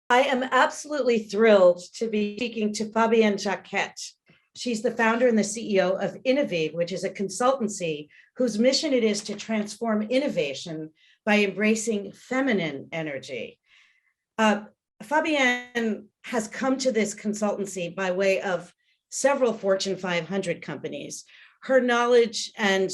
I am absolutely thrilled to be speaking to Fabienne Jacquet. She's the founder and the CEO of Innoveve, which is a consultancy whose mission it is to transform innovation by embracing feminine energy. Fabienne has come to this consultancy by way of several Fortune 500 companies. Her knowledge and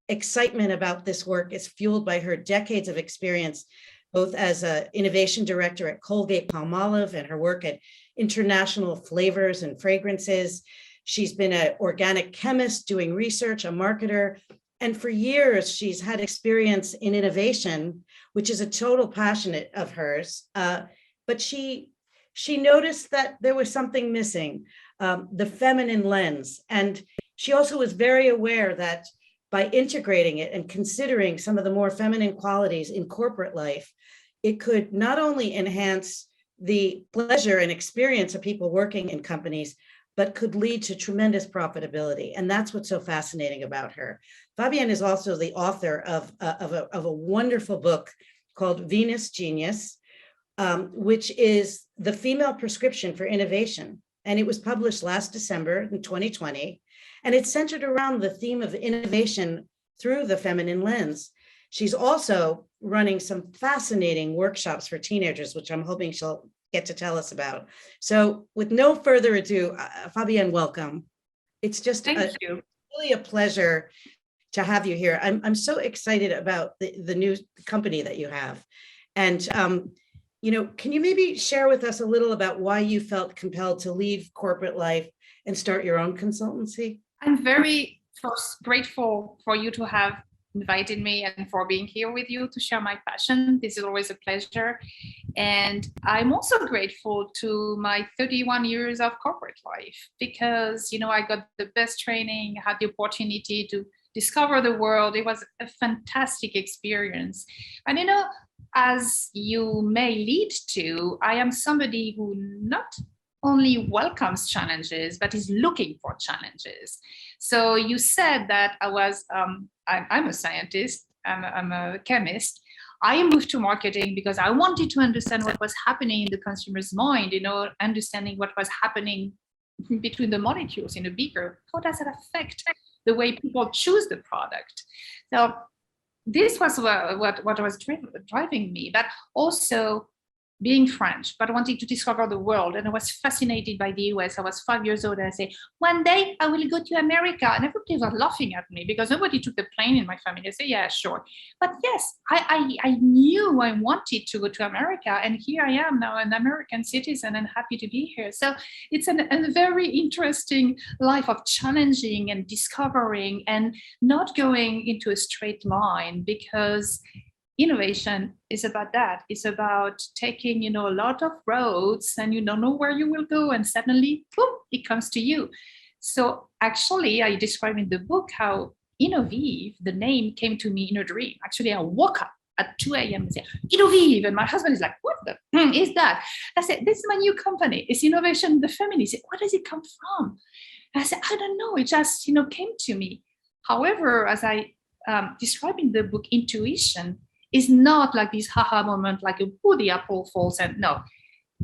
excitement about this work is fueled by her decades of experience both as an innovation director at Colgate-Palmolive and her work at International Flavors and Fragrances. She's been an organic chemist doing research, a marketer, and for years she's had experience in innovation, which is a total passion of hers. But she noticed that there was something missing, the feminine lens. And she also was very aware that by integrating it and considering some of the more feminine qualities in corporate life, it could not only enhance the pleasure and experience of people working in companies, but could lead to tremendous profitability. And that's what's so fascinating about her. Fabienne is also the author of a wonderful book called Venus Genius, which is the female prescription for innovation. And it was published last December in 2020. And it's centered around the theme of innovation through the feminine lens. She's also running some fascinating workshops for teenagers, which I'm hoping she'll get to tell us about. So with no further ado, Fabienne, welcome. It's just really a pleasure to have you here. I'm so excited about the new company that you have. And can you maybe share with us a little about why you felt compelled to leave corporate life and start your own consultancy? I'm very first grateful for you to have invited me and for being here with you to share my passion. This is always a pleasure. And I'm also grateful to my 31 years of corporate life because, I got the best training, had the opportunity to discover the world. It was a fantastic experience. And, as you may lead to, I am somebody who not only welcomes challenges, but is looking for challenges. So you said that I'm a scientist, I'm a chemist. I moved to marketing because I wanted to understand what was happening in the consumer's mind, understanding what was happening between the molecules in a beaker. How does it affect the way people choose the product? So this was what was driving me, but also being French, but wanting to discover the world. And I was fascinated by the US. I was 5 years old and I say, one day I will go to America. And everybody was laughing at me because nobody took the plane in my family. I say, yeah, sure. But yes, I knew I wanted to go to America. And here I am now, an American citizen and happy to be here. So it's a very interesting life of challenging and discovering and not going into a straight line because innovation is about that. It's about taking, a lot of roads and you don't know where you will go and suddenly, boom, it comes to you. So actually, I describe in the book how Innoveve, the name came to me in a dream. Actually, I woke up at 2 a.m. and said, Innoveve. And my husband is like, what the is that? I said, this is my new company. It's innovation in the feminine. He said, where does it come from? And I said, I don't know. It just, came to me. However, as I describe in the book, intuition is not like this haha moment, like the apple falls and no.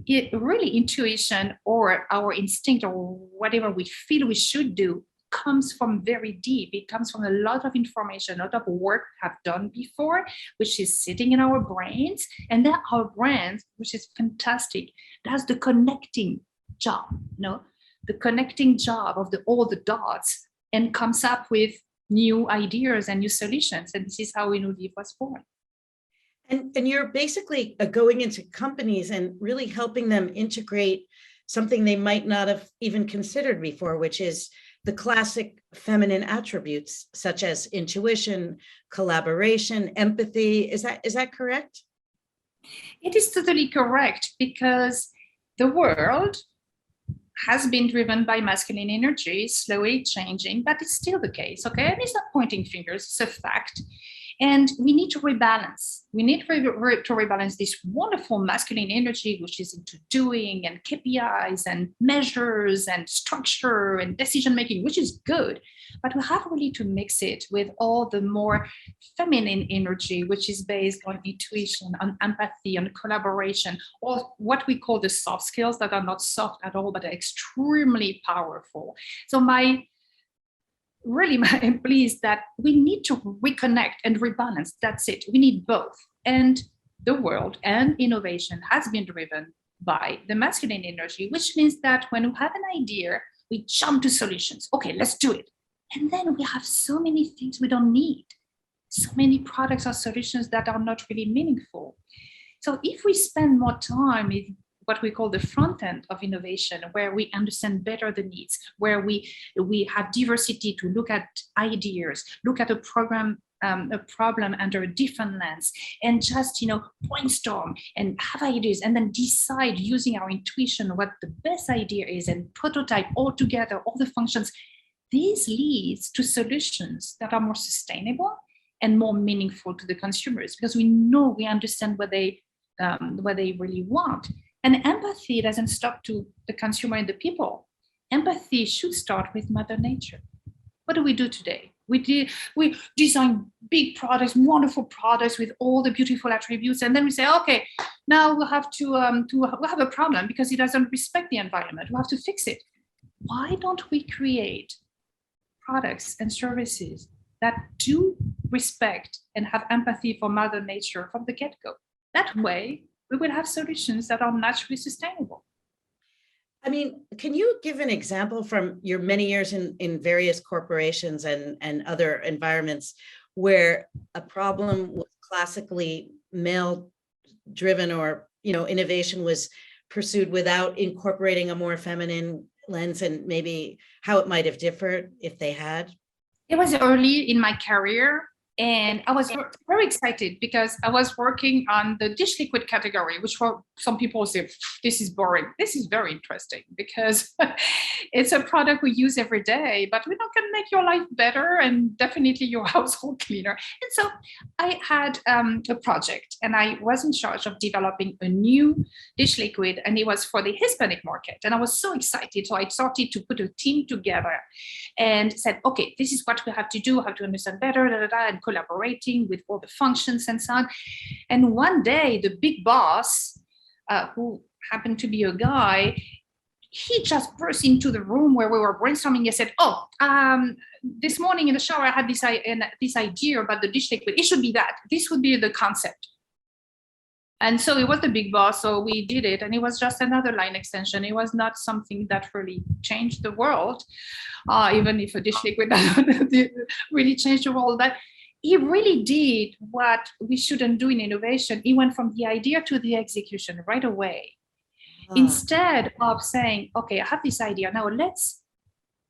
It really intuition or our instinct or whatever we feel we should do comes from very deep. It comes from a lot of information, a lot of work we have done before, which is sitting in our brains. And then our brains, which is fantastic, does the connecting job, the connecting job of all the dots and comes up with new ideas and new solutions. And this is how Innoveve was born. And you're basically going into companies and really helping them integrate something they might not have even considered before, which is the classic feminine attributes, such as intuition, collaboration, empathy. Is that correct? It is totally correct because the world has been driven by masculine energy, slowly changing, but it's still the case, okay? And it's not pointing fingers, it's a fact. And we need to rebalance. We need to rebalance this wonderful masculine energy, which is into doing and KPIs and measures and structure and decision making, which is good. But we have really to mix it with all the more feminine energy, which is based on intuition, on empathy, on collaboration, or what we call the soft skills that are not soft at all, but are extremely powerful. So my plea is that we need to reconnect and rebalance. That's it. We need both. And the world and innovation has been driven by the masculine energy, which means that when we have an idea, we jump to solutions. Okay, let's do it. And then we have so many things we don't need, so many products or solutions that are not really meaningful. So if we spend more time in what we call the front end of innovation, where we understand better the needs, where we have diversity to look at ideas, look at a problem under a different lens, and just brainstorm and have ideas, and then decide using our intuition what the best idea is, and prototype all together all the functions. This leads to solutions that are more sustainable and more meaningful to the consumers, because we understand what they really want. And empathy doesn't stop to the consumer and the people. Empathy should start with Mother Nature. What do we do today? We design big products, wonderful products with all the beautiful attributes, and then we say, okay, now we'll have we'll have a problem because it doesn't respect the environment. We'll have to fix it. Why don't we create products and services that do respect and have empathy for Mother Nature from the get-go? That way, we will have solutions that are naturally sustainable. I mean, can you give an example from your many years in various corporations and other environments where a problem was classically male-driven, or innovation was pursued without incorporating a more feminine lens, and maybe how it might have differed if they had? It was early in my career, and I was very excited because I was working on the dish liquid category, which for some people say, this is boring. This is very interesting because it's a product we use every day, but we can make your life better and definitely your household cleaner. And so I had a project, and I was in charge of developing a new dish liquid, and it was for the Hispanic market. And I was so excited. So I started to put a team together and said, okay, this is what we have to do, how to understand better, and collaborating with all the functions and so on. And one day, the big boss, who happened to be a guy, he just burst into the room where we were brainstorming and said, this morning in the shower, I had this idea about the dish liquid. It should be that. This would be the concept. And so it was the big boss, so we did it, and it was just another line extension. It was not something that really changed the world, even if a dish liquid really changed the world. But he really did what we shouldn't do in innovation. He went from the idea to the execution right away. Instead of saying, okay, I have this idea, now let's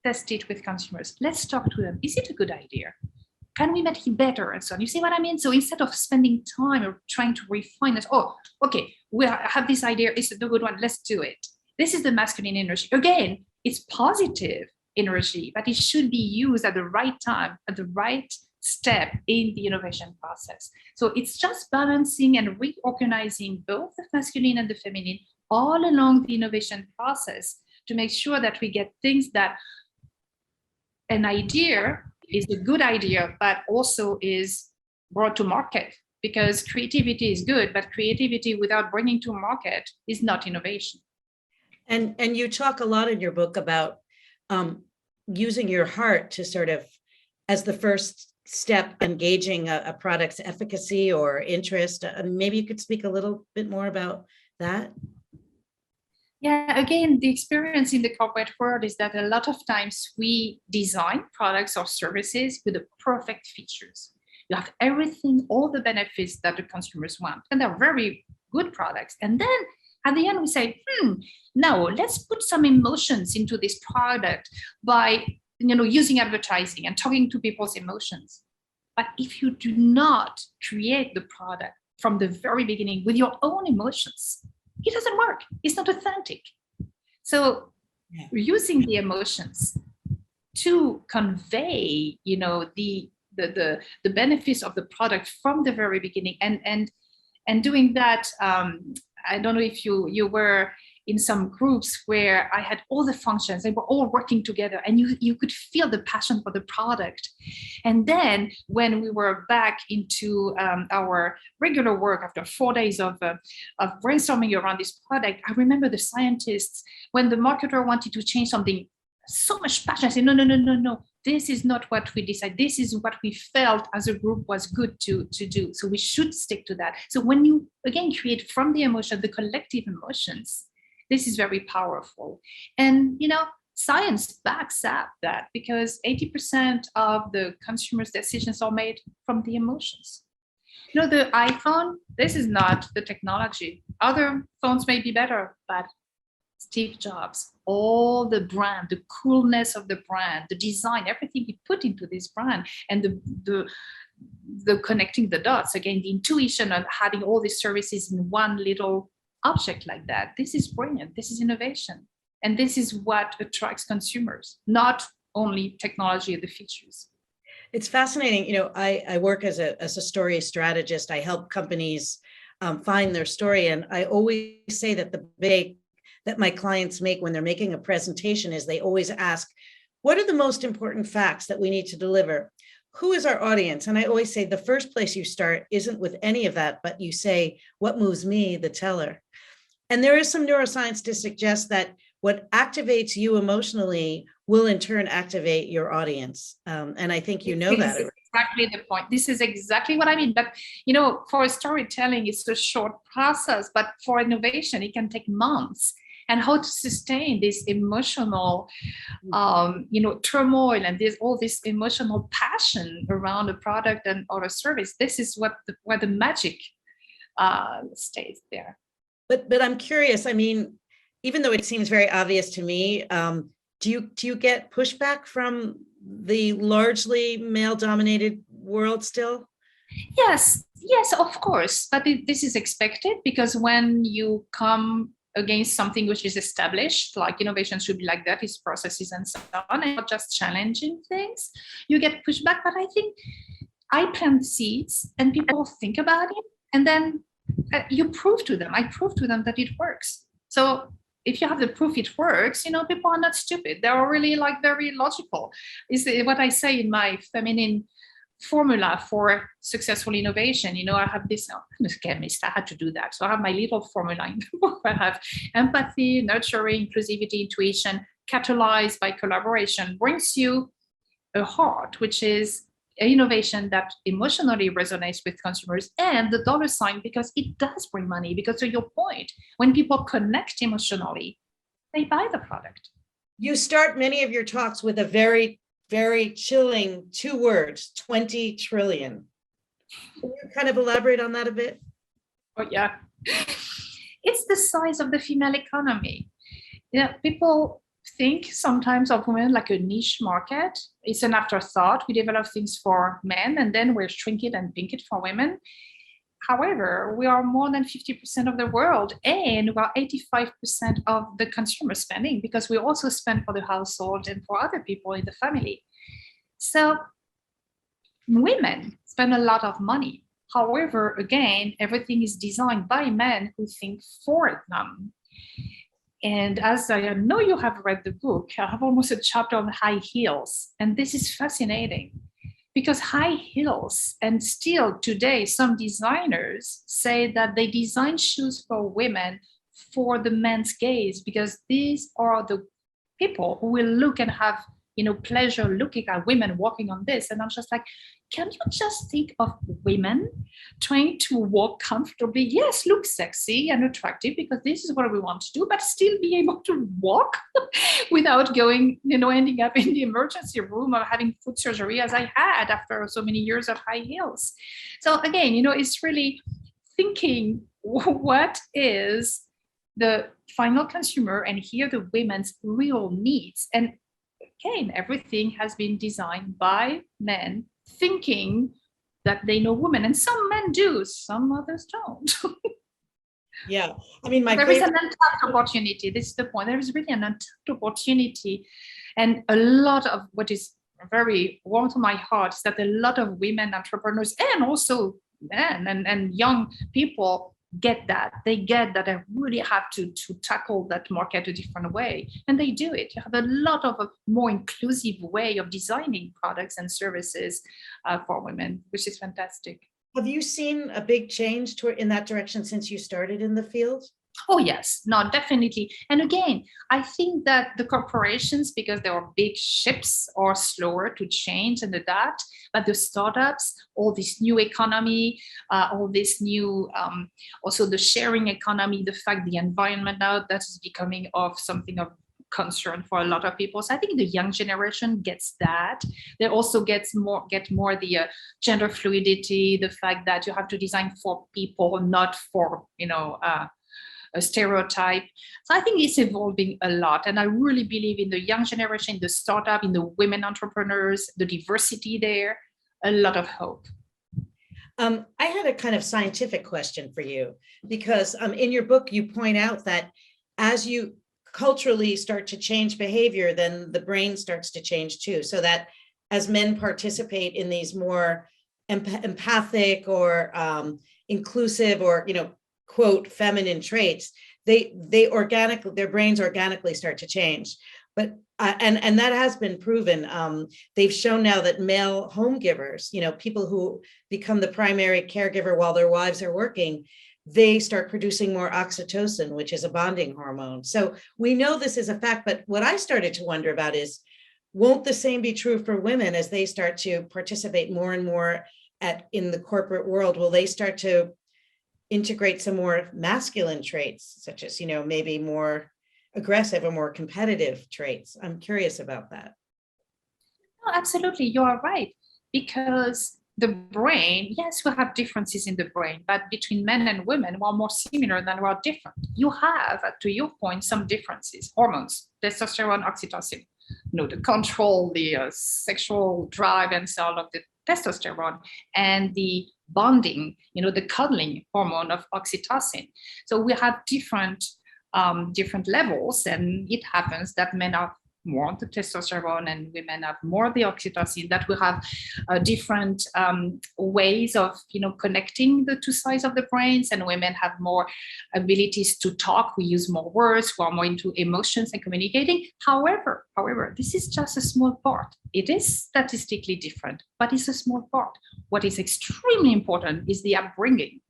test it with consumers. Let's talk to them. Is it a good idea? Can we make it better? And so on. You see what I mean? So instead of spending time or trying to refine it, okay, we have this idea. Is it the good one? Let's do it. This is the masculine energy. Again, it's positive energy, but it should be used at the right time, at the right step in the innovation process. So it's just balancing and reorganizing both the masculine and the feminine all along the innovation process to make sure that we get things that an idea is a good idea, but also is brought to market, because creativity is good, but creativity without bringing to market is not innovation. And you talk a lot in your book about using your heart to sort of, as the first step, engaging a product's efficacy or interest. Maybe you could speak a little bit more about that. Yeah, again, the experience in the corporate world is that a lot of times we design products or services with the perfect features. You have everything, all the benefits that the consumers want, and they're very good products. And then at the end, we say, now let's put some emotions into this product by using advertising and talking to people's emotions. But if you do not create the product from the very beginning with your own emotions, it doesn't work. It's not authentic. So using the emotions to convey, the the benefits of the product from the very beginning, and doing that. I don't know if you were in some groups where I had all the functions, they were all working together, and you could feel the passion for the product. And then when we were back into our regular work after 4 days of brainstorming around this product, I remember the scientists, when the marketer wanted to change something, so much passion. I said, no, this is not what we decided. This is what we felt as a group was good to do. So we should stick to that. So when you, again, create from the emotion, the collective emotions, this is very powerful. And, science backs up that, because 80% of the consumer's decisions are made from the emotions. The iPhone, this is not the technology. Other phones may be better, but Steve Jobs, all the brand, the coolness of the brand, the design, everything he put into this brand, and the connecting the dots, again, the intuition of having all these services in one little object like that. This is brilliant. This is innovation. And this is what attracts consumers, not only technology or the features. It's fascinating. I work as a story strategist. I help companies find their story. And I always say that the big that my clients make when they're making a presentation is they always ask, what are the most important facts that we need to deliver? Who is our audience? And I always say the first place you start isn't with any of that, but you say, what moves me, the teller? And there is some neuroscience to suggest that what activates you emotionally will in turn activate your audience. And I think you know that. Exactly the point. This is exactly what I mean. But, for storytelling, it's a short process, but for innovation, it can take months. And how to sustain this emotional, turmoil, and all this emotional passion around a product and or a service. This is where the magic stays there. But I'm curious. I mean, even though it seems very obvious to me, do you get pushback from the largely male-dominated world still? Yes, of course. But this is expected, because when you come against something which is established, like innovation should be like that, its processes and so on, and not just challenging things, you get pushback. But I think I plant seeds and people think about it, and then you prove to them. I prove to them that it works. So if you have the proof it works, people are not stupid. They're really very logical. Is what I say in my feminine formula for successful innovation. I have this, I'm a chemist, I had to do that. So I have my little formula in the book. I have empathy, nurturing, inclusivity, intuition, catalyzed by collaboration, brings you a heart, which is an innovation that emotionally resonates with consumers, and the dollar sign, because it does bring money. Because to your point, when people connect emotionally, they buy the product. You start many of your talks with a very chilling 2 words, 20 trillion. Can you kind of elaborate on that a bit? Oh, yeah. It's the size of the female economy. People think sometimes of women like a niche market. It's an afterthought. We develop things for men, and then we shrink it and pink it for women. However, we are more than 50% of the world, and we are 85% of the consumer spending, because we also spend for the household and for other people in the family. So women spend a lot of money. However, again, everything is designed by men who think for them. And as I know you have read the book, I have almost a chapter on high heels. And this is fascinating, because high heels, and still today, some designers say that they design shoes for women for the men's gaze, because these are the people who will look and have pleasure looking at women walking on this. And I'm just like, can you just think of women trying to walk comfortably? Yes, look sexy and attractive, because this is what we want to do, but still be able to walk without going, ending up in the emergency room or having foot surgery, as I had after so many years of high heels. So again, it's really thinking, what is the final consumer, and here the women's real needs. And again, everything has been designed by men thinking that they know women, and some men do, some others don't. Yeah, I mean, there is an untapped opportunity. This is the point. There is really an untapped opportunity, and a lot of what is very warm to my heart is that a lot of women entrepreneurs and also men and young people get that. They get that I really have to tackle that market a different way. And they do it. You have a lot of a more inclusive way of designing products and services for women, which is fantastic. Have you seen a big change in that direction since you started in the field? Oh, yes, no, definitely. And again, I think that the corporations, because they are big ships, are slower to change and adapt. But the startups, all this new economy, all this new, also the sharing economy, the fact the environment now that is becoming of something of concern for a lot of people. So I think the young generation gets that. They also get more the gender fluidity, the fact that you have to design for people, not for, a stereotype. So I think it's evolving a lot. And I really believe in the young generation, the startup, in the women entrepreneurs, the diversity there, a lot of hope. I had a kind of scientific question for you, because in your book, you point out that as you culturally start to change behavior, then the brain starts to change too. So that as men participate in these more empathic or inclusive or, quote, feminine traits, their brains organically start to change. But and that has been proven. They've shown now that male home givers, people who become the primary caregiver while their wives are working, they start producing more oxytocin, which is a bonding hormone. So we know this is a fact, but what I started to wonder about is, won't the same be true for women as they start to participate more and more in the corporate world? Will they start to integrate some more masculine traits, such as, maybe more aggressive or more competitive traits? I'm curious about that. No, absolutely, you are right. Because the brain, yes, we have differences in the brain, but between men and women, we're more similar than we're different. You have, to your point, some differences. Hormones, testosterone, oxytocin, the control, the sexual drive and so on of the testosterone, and the bonding, the cuddling hormone of oxytocin. So we have different levels, and it happens that men are more on the testosterone and women have more the oxytocin, that we have different ways of connecting the two sides of the brains, and women have more abilities to talk. We use more words, we are more into emotions and communicating. However, this is just a small part. It is statistically different, but it's a small part. What is extremely important is the upbringing.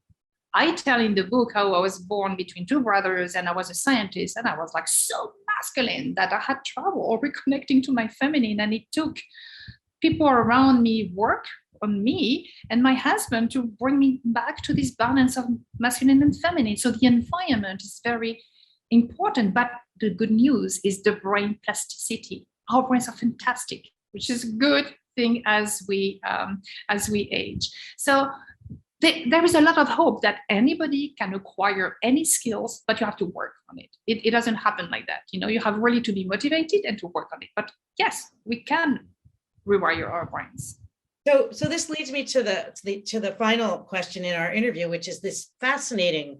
I tell in the book how I was born between two brothers and I was a scientist, and I was like so masculine that I had trouble reconnecting to my feminine, and it took people around me work on me and my husband to bring me back to this balance of masculine and feminine. So the environment is very important, but the good news is the brain plasticity. Our brains are fantastic, which is a good thing as we age. So there is a lot of hope that anybody can acquire any skills, but you have to work on it. It doesn't happen like that. You have really to be motivated and to work on it. But yes, we can rewire our brains. So this leads me to the final question in our interview, which is this fascinating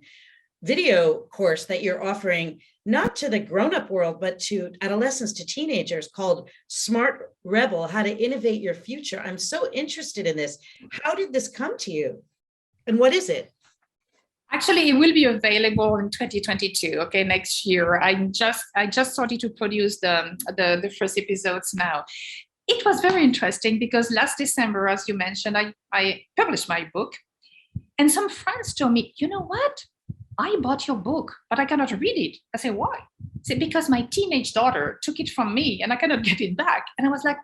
video course that you're offering, not to the grown-up world, but to adolescents, to teenagers, called Smart Rebel: How to Innovate Your Future. I'm so interested in this. How did this come to you? And what is it? Actually, it will be available in 2022. Okay, next year. I just started to produce the first episodes now. It was very interesting because last December, as you mentioned, I published my book, and some friends told me, you know what? I bought your book, but I cannot read it. I said, why? I said, because my teenage daughter took it from me and I cannot get it back. And I was like,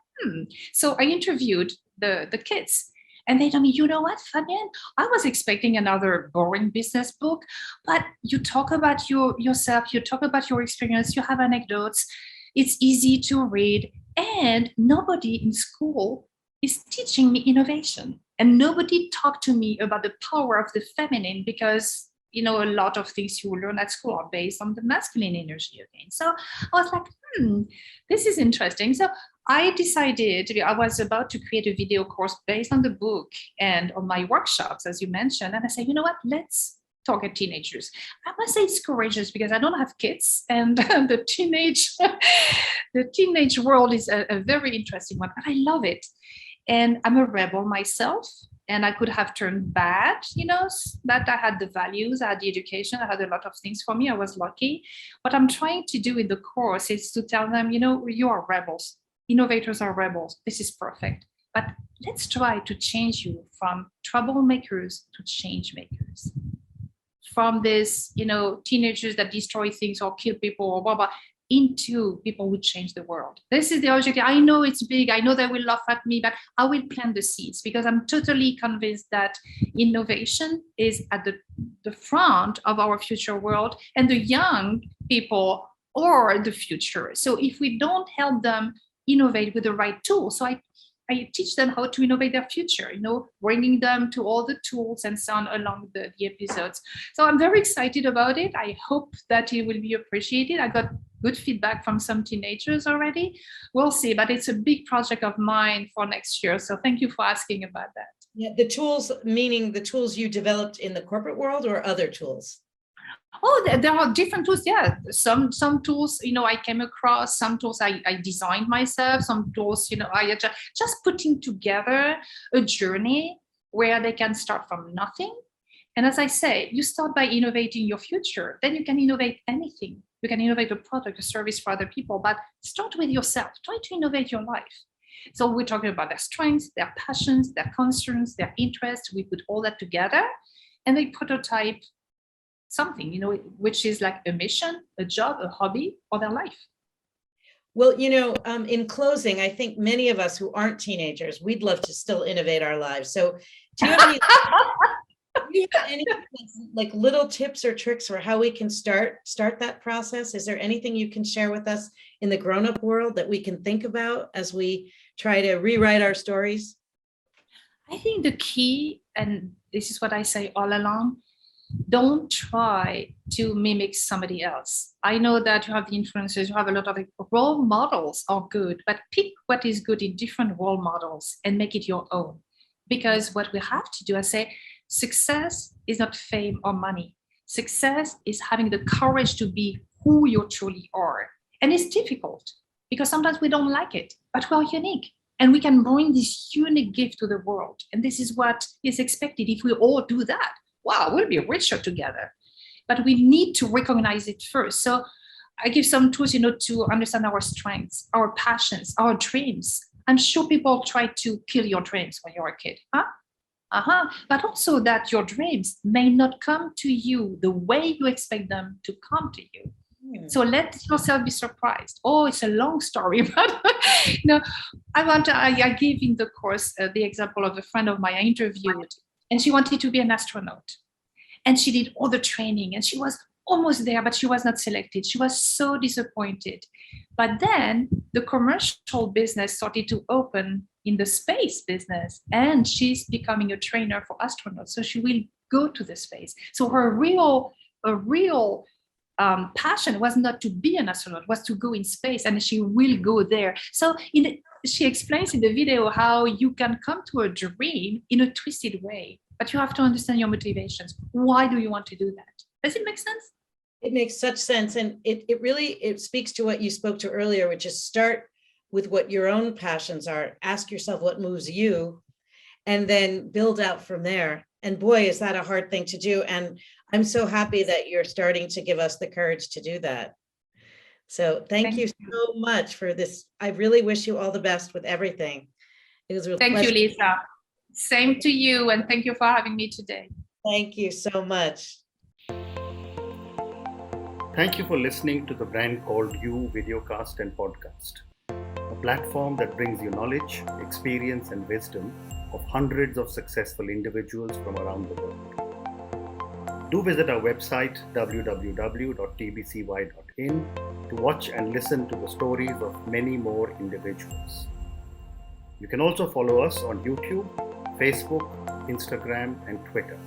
So I interviewed the kids. And they told me, you know what, Fabienne, I was expecting another boring business book, but you talk about yourself, you talk about your experience, you have anecdotes, it's easy to read, and nobody in school is teaching me innovation. And nobody talked to me about the power of the feminine, because a lot of things you learn at school are based on the masculine energy again. So I was like, this is interesting. So I decided, I was about to create a video course based on the book and on my workshops, as you mentioned. And I said, you know what, let's target teenagers. I must say it's courageous because I don't have kids, and the teenage world is a very interesting one, but I love it. And I'm a rebel myself, and I could have turned bad, that I had the values, I had the education, I had a lot of things for me. I was lucky. What I'm trying to do in the course is to tell them, you are rebels. Innovators are rebels. This is perfect. But let's try to change you from troublemakers to change makers. From this, teenagers that destroy things or kill people or blah, blah, into people who change the world. This is the objective. I know it's big. I know they will laugh at me, but I will plant the seeds because I'm totally convinced that innovation is at the front of our future world, and the young people are the future. So if we don't help them innovate with the right tools, so I teach them how to innovate their future, bringing them to all the tools and so on along the episodes. So I'm very excited about it. I hope that it will be appreciated. I got good feedback from some teenagers already. We'll see, but it's a big project of mine for next year. So thank you for asking about that. Yeah, the tools, meaning the tools you developed in the corporate world or other tools? Oh, there are different tools. Yeah, some tools, I came across. Some tools I designed myself. Some tools, I just putting together a journey where they can start from nothing. And as I say, you start by innovating your future. Then you can innovate anything. You can innovate a product, a service for other people, but start with yourself. Try to innovate your life. So we're talking about their strengths, their passions, their concerns, their interests. We put all that together and they prototype something, which is like a mission, a job, a hobby, or their life. Well, in closing, I think many of us who aren't teenagers, we'd love to still innovate our lives. So do you have any like little tips or tricks for how we can start that process? Is there anything you can share with us in the grown-up world that we can think about as we try to rewrite our stories? I think the key, and this is what I say all along, don't try to mimic somebody else. I know that you have the influencers, you have a lot of role models are good, but pick what is good in different role models and make it your own. Because what we have to do, I say, success is not fame or money. Success is having the courage to be who you truly are. And it's difficult because sometimes we don't like it, but we're unique. And we can bring this unique gift to the world. And this is what is expected. If we all do that, wow, we'll be richer together. But we need to recognize it first. So I give some tools, to understand our strengths, our passions, our dreams. I'm sure people try to kill your dreams when you're a kid. But also that your dreams may not come to you the way you expect them to come to you. So let yourself be surprised. Oh, it's a long story, but I give in the course the example of a friend of mine I interviewed, and she wanted to be an astronaut. And she did all the training and she was almost there, but she was not selected. She was so disappointed. But then the commercial business started to open in the space business, and she's becoming a trainer for astronauts. So she will go to the space. So her real passion was not to be an astronaut, was to go in space, and she will go there. So she explains in the video how you can come to a dream in a twisted way, but you have to understand your motivations. Why do you want to do that? Does it make sense? It makes such sense. And it really speaks to what you spoke to earlier, which is start with what your own passions are. Ask yourself what moves you, and then build out from there. And boy, is that a hard thing to do. And I'm so happy that you're starting to give us the courage to do that. So thank you so much for this. I really wish you all the best with everything. It was a real pleasure. Thank you, Lisa. Same to you. And thank you for having me today. Thank you so much. Thank you for listening to the Brand Called You videocast and podcast, a platform that brings you knowledge, experience, and wisdom of hundreds of successful individuals from around the world. Do visit our website www.tbcy.in to watch and listen to the stories of many more individuals. You can also follow us on YouTube, Facebook, Instagram, and Twitter.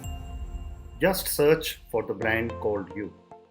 Just search for the Brand Called You.